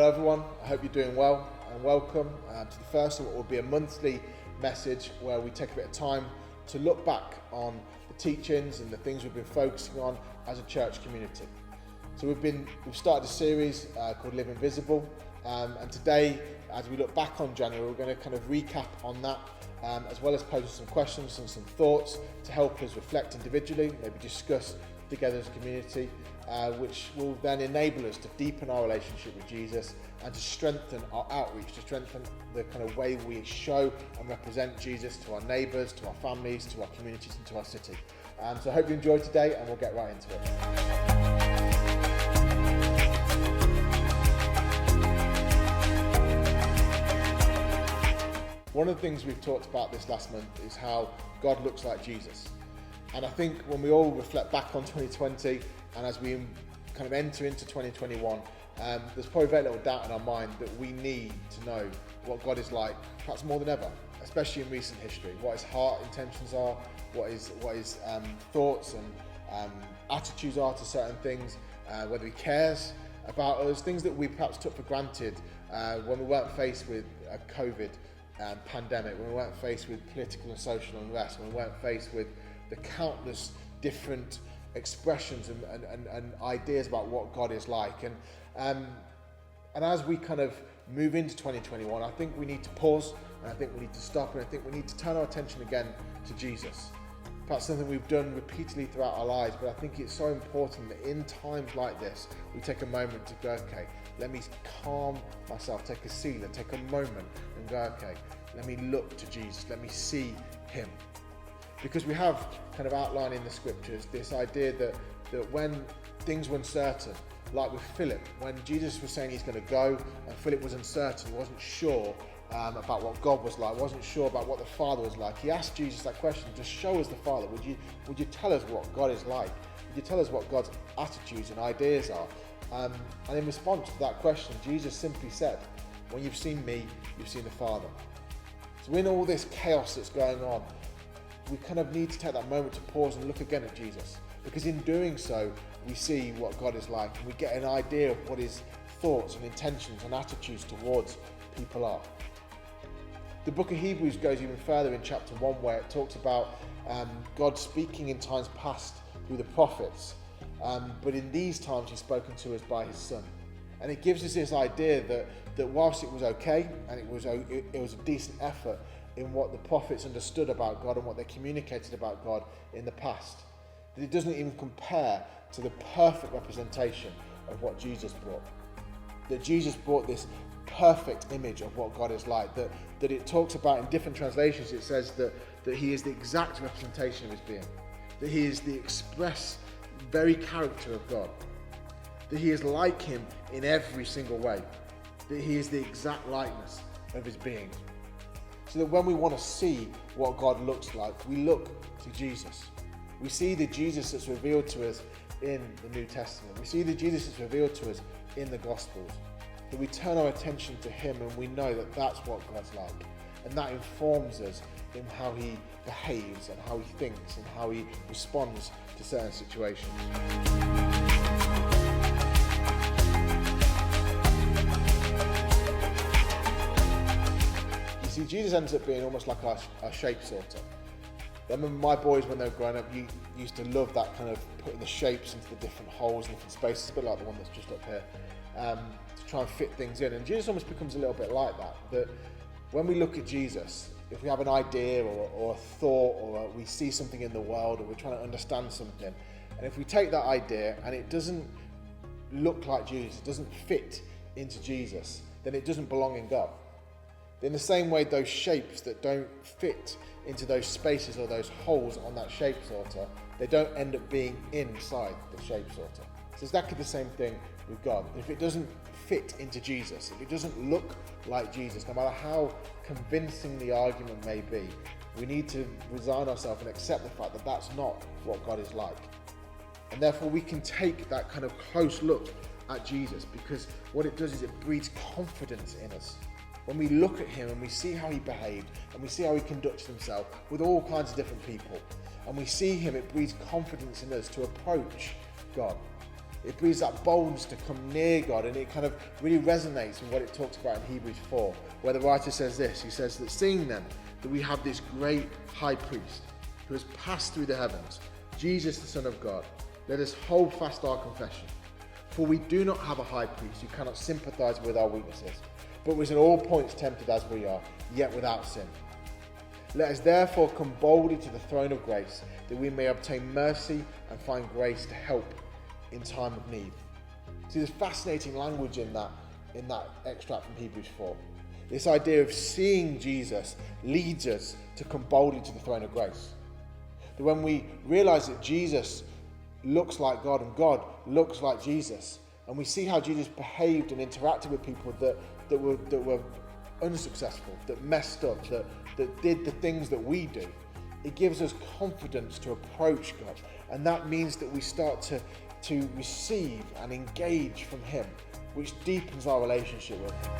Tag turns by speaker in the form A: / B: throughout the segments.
A: Hello everyone, I hope you're doing well and welcome to the first of what will be a monthly message where we take a bit of time to look back on the teachings and the things we've been focusing on as a church community. So we've started a series called Live Invisible, and today as we look back on January we're going to kind of recap on that as well as posing some questions and some thoughts to help us reflect individually, maybe discuss together as a community, which will then enable us to deepen our relationship with Jesus and to strengthen our outreach, to strengthen the kind of way we show and represent Jesus to our neighbours, to our families, to our communities and to our city. So I hope you enjoyed today and we'll get right into it. One of the things we've talked about this last month is how God looks like Jesus. And I think when we all reflect back on 2020 and as we kind of enter into 2021, there's probably very little doubt in our mind that we need to know what God is like, perhaps more than ever, especially in recent history, what his heart intentions are, what his thoughts and attitudes are to certain things, whether he cares about us, things that we perhaps took for granted when we weren't faced with a COVID pandemic, when we weren't faced with political and social unrest, when we weren't faced with the countless different expressions and ideas about what God is like. And as we kind of move into 2021, I think we need to pause, and I think we need to stop, and I think we need to turn our attention again to Jesus. Perhaps something we've done repeatedly throughout our lives, but I think it's so important that in times like this, we take a moment to go, okay, let me calm myself, take a seat, and take a moment and go, okay, let me look to Jesus, let me see him. Because we have kind of outlined in the scriptures this idea that when things were uncertain, like with Philip, when Jesus was saying he's going to go and Philip was uncertain, he wasn't sure about what God was like, wasn't sure about what the Father was like, he asked Jesus that question, just show us the Father, would you tell us what God is like? Would you tell us what God's attitudes and ideas are? And in response to that question, Jesus simply said, when you've seen me, you've seen the Father. So in all this chaos that's going on, we kind of need to take that moment to pause and look again at Jesus, because in doing so we see what God is like and we get an idea of what his thoughts and intentions and attitudes towards people are. The book of Hebrews goes even further in chapter 1 where it talks about God speaking in times past through the prophets, but in these times he's spoken to us by his Son. And it gives us this idea that whilst it was okay and it was a decent effort in what the prophets understood about God and what they communicated about God in the past, that it doesn't even compare to the perfect representation of what Jesus brought. That Jesus brought this perfect image of what God is like, that it talks about in different translations, it says that he is the exact representation of his being, that he is the express very character of God, that he is like him in every single way, that he is the exact likeness of his being. So that when we want to see what God looks like, we look to Jesus. We see the Jesus that's revealed to us in the New Testament. We see the Jesus that's revealed to us in the Gospels. That we turn our attention to him and we know that that's what God's like. And that informs us in how he behaves and how he thinks and how he responds to certain situations. See, Jesus ends up being almost like our shape sorter. I remember my boys, when they were growing up, used to love that kind of putting the shapes into the different holes and different spaces, a bit like the one that's just up here, to try and fit things in. And Jesus almost becomes a little bit like that when we look at Jesus, if we have an idea or a thought or we see something in the world or we're trying to understand something, and if we take that idea and it doesn't look like Jesus, it doesn't fit into Jesus, then it doesn't belong in God. In the same way, those shapes that don't fit into those spaces or those holes on that shape sorter, they don't end up being inside the shape sorter. It's exactly the same thing with God. If it doesn't fit into Jesus, if it doesn't look like Jesus, no matter how convincing the argument may be, we need to resign ourselves and accept the fact that that's not what God is like. And therefore we can take that kind of close look at Jesus, because what it does is it breeds confidence in us. When we look at him and we see how he behaved and we see how he conducted himself with all kinds of different people, and we see him, it breeds confidence in us to approach God. It breeds that boldness to come near God, and it kind of really resonates with what it talks about in Hebrews 4, where the writer says this. He says that seeing then that we have this great high priest who has passed through the heavens, Jesus the Son of God, let us hold fast our confession. For we do not have a high priest who cannot sympathize with our weaknesses, but was in all points tempted as we are, yet without sin. Let us therefore come boldly to the throne of grace, that we may obtain mercy and find grace to help in time of need. See, there's fascinating language in that extract from Hebrews 4. This idea of seeing Jesus leads us to come boldly to the throne of grace. That when we realize that Jesus looks like God and God looks like Jesus, and we see how Jesus behaved and interacted with people that were unsuccessful, that messed up, that did the things that we do, it gives us confidence to approach God. And that means that we start to receive and engage from Him, which deepens our relationship with Him.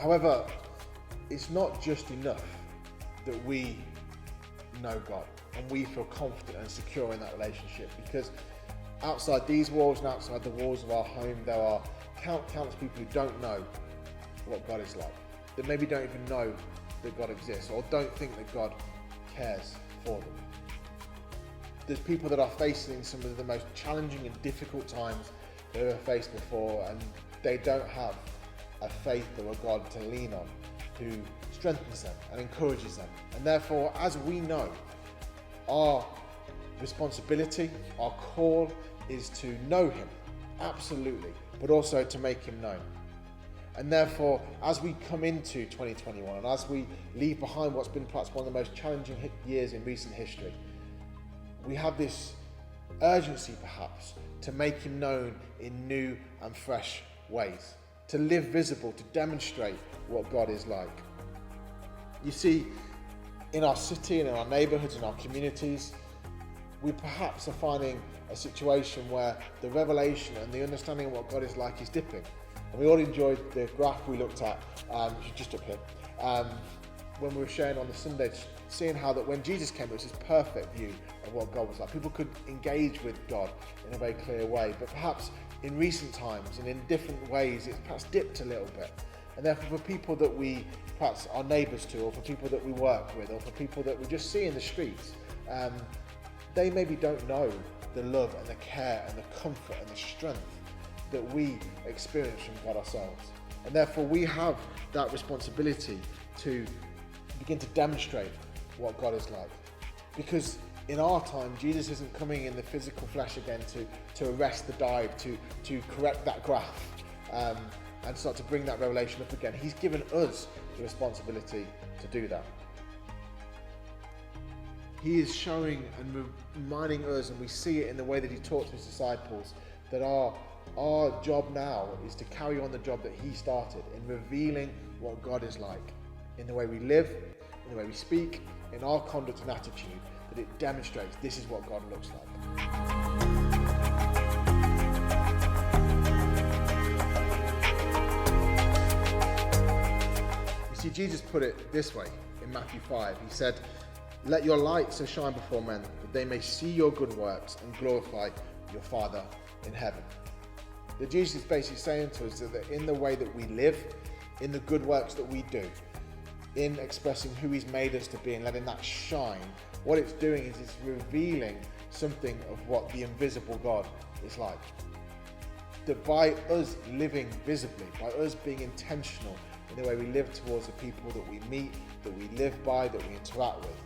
A: However, it's not just enough that we know God and we feel confident and secure in that relationship, because outside these walls and outside the walls of our home, there are countless people who don't know what God is like, that maybe don't even know that God exists, or don't think that God cares for them. There's people that are facing some of the most challenging and difficult times they've ever faced before, and they don't have a faith or a God to lean on, who strengthens them and encourages them. And therefore, as we know, our responsibility, our call is to know Him, absolutely, but also to make Him known. And therefore, as we come into 2021, and as we leave behind what's been perhaps one of the most challenging years in recent history, we have this urgency perhaps to make Him known in new and fresh ways, to live visible, to demonstrate what God is like. You see, in our city and in our neighbourhoods and our communities, we perhaps are finding a situation where the revelation and the understanding of what God is like is dipping. And we all enjoyed the graph we looked at, just up here, when we were sharing on the Sunday, seeing how that when Jesus came, it was this perfect view of what God was like. People could engage with God in a very clear way, but perhaps in recent times and in different ways, it's perhaps dipped a little bit. And therefore, for people that we perhaps are neighbours to, or for people that we work with, or for people that we just see in the streets, they maybe don't know the love and the care and the comfort and the strength that we experience from God ourselves. And therefore, we have that responsibility to begin to demonstrate what God is like. Because in our time, Jesus isn't coming in the physical flesh again to arrest the dive, to correct that graph, and start to bring that revelation up again. He's given us the responsibility to do that. He is showing and reminding us, and we see it in the way that He taught to His disciples, that our job now is to carry on the job that He started in revealing what God is like, in the way we live, in the way we speak, in our conduct and attitude, that it demonstrates this is what God looks like. You see, Jesus put it this way in Matthew 5. He said, "Let your light so shine before men, that they may see your good works and glorify your Father in heaven." That Jesus is basically saying to us that in the way that we live, in the good works that we do, in expressing who He's made us to be and letting that shine, what it's doing is it's revealing something of what the invisible God is like. That by us living visibly, by us being intentional in the way we live towards the people that we meet, that we live by, that we interact with,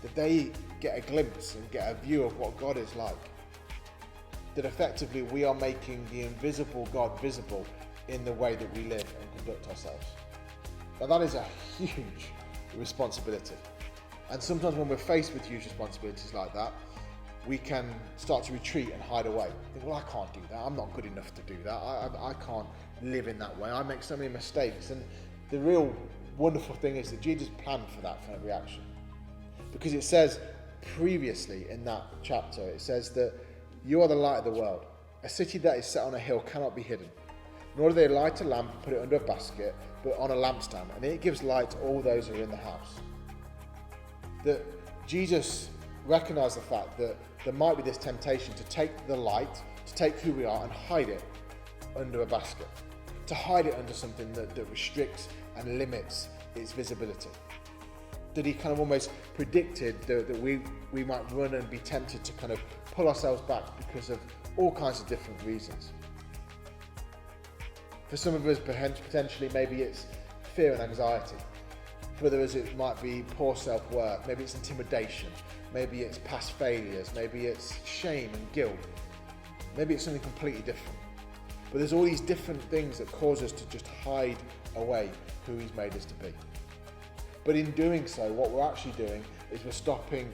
A: that they get a glimpse and get a view of what God is like. That effectively we are making the invisible God visible in the way that we live and conduct ourselves. Now that is a huge responsibility. And sometimes when we're faced with huge responsibilities like that, we can start to retreat and hide away. Think, well, I can't do that. I'm not good enough to do that. I can't live in that way. I make so many mistakes. And the real wonderful thing is that Jesus planned for that kind of reaction. Because it says previously in that chapter, it says that you are the light of the world. A city that is set on a hill cannot be hidden. Nor do they light a lamp and put it under a basket, but on a lampstand, and it gives light to all those who are in the house. That Jesus recognized the fact that there might be this temptation to take the light, to take who we are and hide it under a basket, to hide it under something that restricts and limits its visibility. That he kind of almost predicted that we might run and be tempted to kind of pull ourselves back because of all kinds of different reasons. For some of us, potentially, maybe it's fear and anxiety. For others, it might be poor self-worth, maybe it's intimidation, maybe it's past failures, maybe it's shame and guilt, maybe it's something completely different. But there's all these different things that cause us to just hide away who he's made us to be. But in doing so, what we're actually doing is we're stopping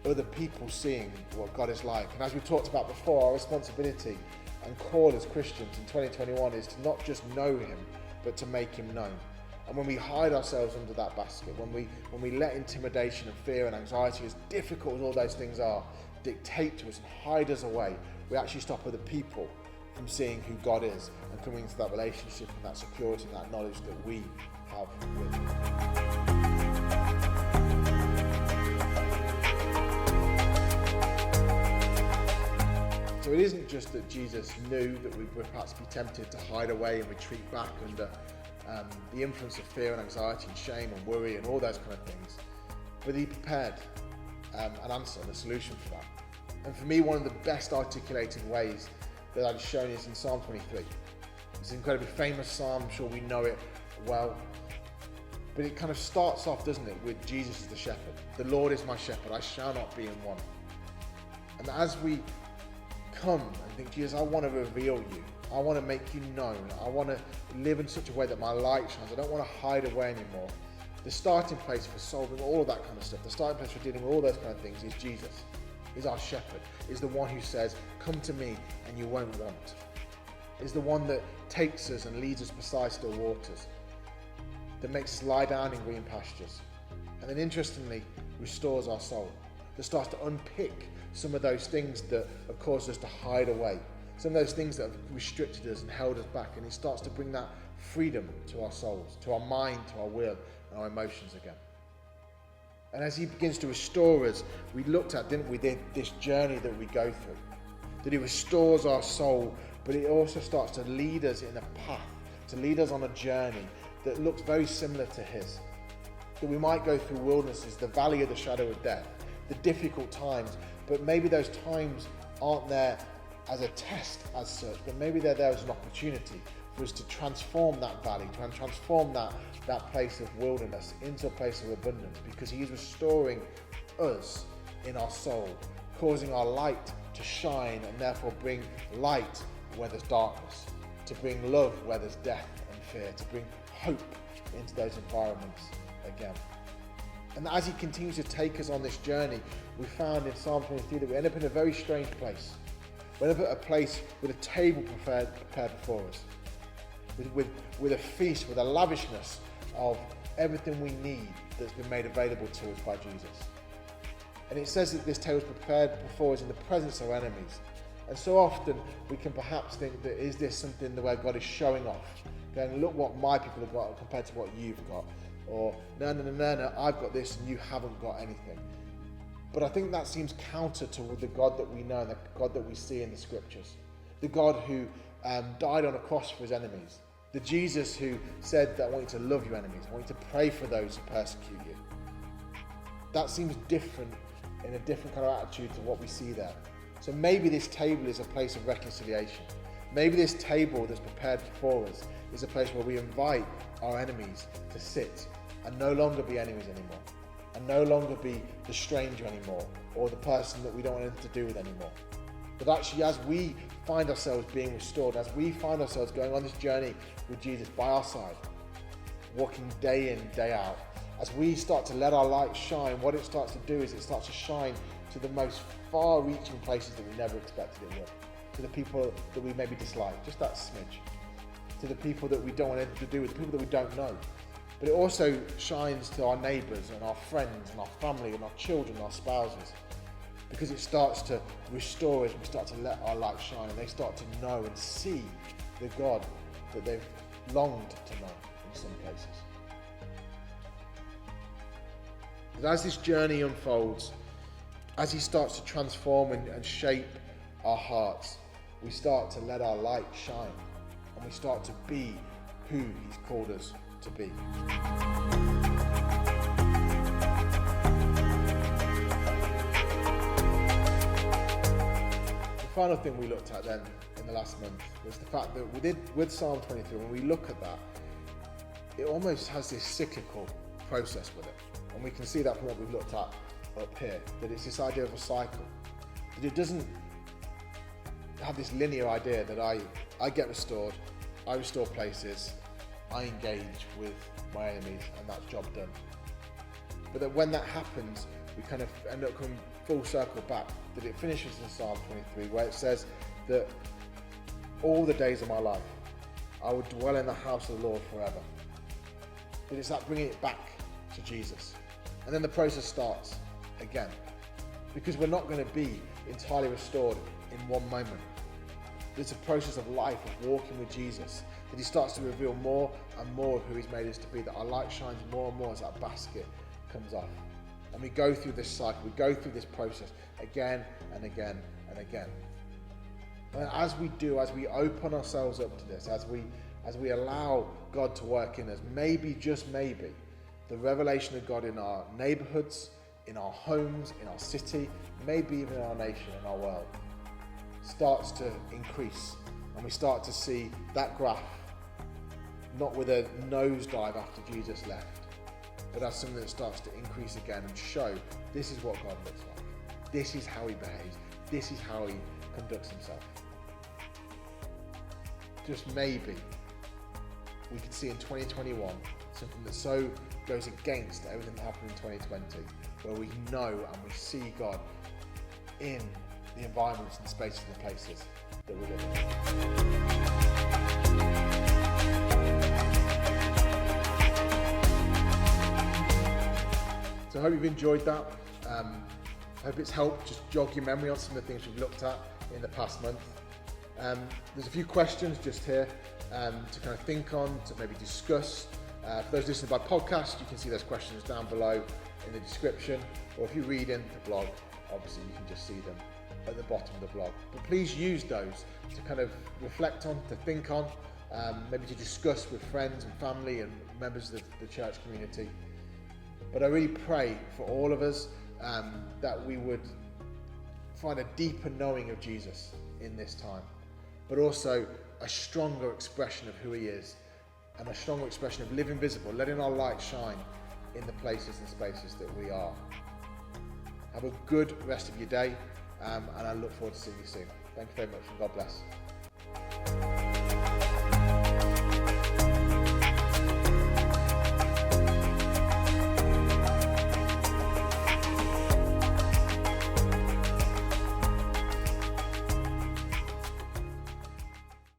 A: other people seeing what God is like. And as we talked about before, our responsibility and call as Christians in 2021 is to not just know him, but to make him known. And when we hide ourselves under that basket, when we let intimidation and fear and anxiety, as difficult as all those things are, dictate to us and hide us away, we actually stop other people from seeing who God is and coming into that relationship and that security and that knowledge that we have with him. So it isn't just that Jesus knew that we would perhaps be tempted to hide away and retreat back under the influence of fear and anxiety and shame and worry and all those kind of things, but he prepared an answer and a solution for that. And for me, one of the best articulated ways that I've shown is in Psalm 23. It's an incredibly famous psalm, I'm sure we know it well, but it kind of starts off, doesn't it, with Jesus as the shepherd. The Lord is my shepherd, I shall not be in want. And as we come and think, Jesus, I want to reveal you. I want to make you known. I want to live in such a way that my light shines. I don't want to hide away anymore. The starting place for solving all of that kind of stuff, the starting place for dealing with all those kind of things is Jesus. Is our shepherd. Is the one who says, come to me and you won't want. Is the one that takes us and leads us beside still waters. That makes us lie down in green pastures. And then interestingly, restores our soul. That starts to unpick some of those things that have caused us to hide away, some of those things that have restricted us and held us back, and he starts to bring that freedom to our souls, to our mind, to our will, and our emotions again. And as he begins to restore us, we looked at, didn't we, this journey that we go through, that he restores our soul, but it also starts to lead us in a path, to lead us on a journey that looks very similar to his. That we might go through wildernesses, the valley of the shadow of death, the difficult times, but maybe those times aren't there as a test as such, but maybe they're there as an opportunity for us to transform that valley, to transform that place of wilderness into a place of abundance, because he is restoring us in our soul, causing our light to shine and therefore bring light where there's darkness, to bring love where there's death and fear, to bring hope into those environments again. And as he continues to take us on this journey, we found in Psalm 23 that we end up in a very strange place. We end up at a place with a table prepared before us, with a feast, with a lavishness of everything we need that's been made available to us by Jesus. And it says that this table is prepared before us in the presence of our enemies. And so often we can perhaps think that is this something where God is showing off, going, look what my people have got compared to what you've got. Or, no, I've got this and you haven't got anything. But I think that seems counter to the God that we know and the God that we see in the scriptures. The God who died on a cross for his enemies. The Jesus who said that I want you to love your enemies. I want you to pray for those who persecute you. That seems different, in a different kind of attitude to what we see there. So maybe this table is a place of reconciliation. Maybe this table that's prepared before us is a place where we invite our enemies to sit and no longer be enemies anymore, and no longer be the stranger anymore, or the person that we don't want anything to do with anymore. But actually, as we find ourselves being restored, as we find ourselves going on this journey with Jesus by our side, walking day in, day out, as we start to let our light shine, what it starts to do is it starts to shine to the most far-reaching places that we never expected it would. To the people that we maybe dislike, just that smidge. To the people that we don't want anything to do with, the people that we don't know. But it also shines to our neighbours and our friends and our family and our children and our spouses, because it starts to restore us. We start to let our light shine, and they start to know and see the God that they've longed to know in some cases. That as this journey unfolds, as he starts to transform and shape our hearts, we start to let our light shine and we start to be who he's called us to be. The final thing we looked at then in the last month was the fact that with Psalm 23, when we look at that, it almost has this cyclical process with it. And we can see that from what we've looked at up here, that it's this idea of a cycle. That it doesn't have this linear idea that I get restored, I restore places, I engage with my enemies, and that's job done. But that when that happens, we kind of end up coming full circle back, that it finishes in Psalm 23, where it says that all the days of my life, I would dwell in the house of the Lord forever. That it's that bringing it back to Jesus. And then the process starts again, because we're not going to be entirely restored in one moment. It's a process of life, of walking with Jesus, that he starts to reveal more and more of who he's made us to be, that our light shines more and more as that basket comes off. And we go through this cycle, we go through this process again and again and again. And as we do, as we open ourselves up to this, as we allow God to work in us, maybe, just maybe, the revelation of God in our neighborhoods, in our homes, in our city, maybe even in our nation, in our world, starts to increase. And we start to see that graph, not with a nosedive after Jesus left, but as something that starts to increase again and show this is what God looks like. This is how he behaves. This is how he conducts himself. Just maybe we could see in 2021 something that so goes against everything that happened in 2020, where we know and we see God in the environments and spaces and the places that we live in. So I hope you've enjoyed that. I hope it's helped just jog your memory on some of the things we've looked at in the past month. There's a few questions just here to kind of think on, to maybe discuss. For those listening by podcast, you can see those questions down below in the description, or if you read in the blog, obviously you can just see them at the bottom of the blog. But please use those to kind of reflect on, to think on, maybe to discuss with friends and family and members of the church community. But I really pray for all of us that we would find a deeper knowing of Jesus in this time, but also a stronger expression of who he is, and a stronger expression of living visible, letting our light shine in the places and spaces that we are. Have a good rest of your day, and I look forward to seeing you soon. Thank you very much, and God bless.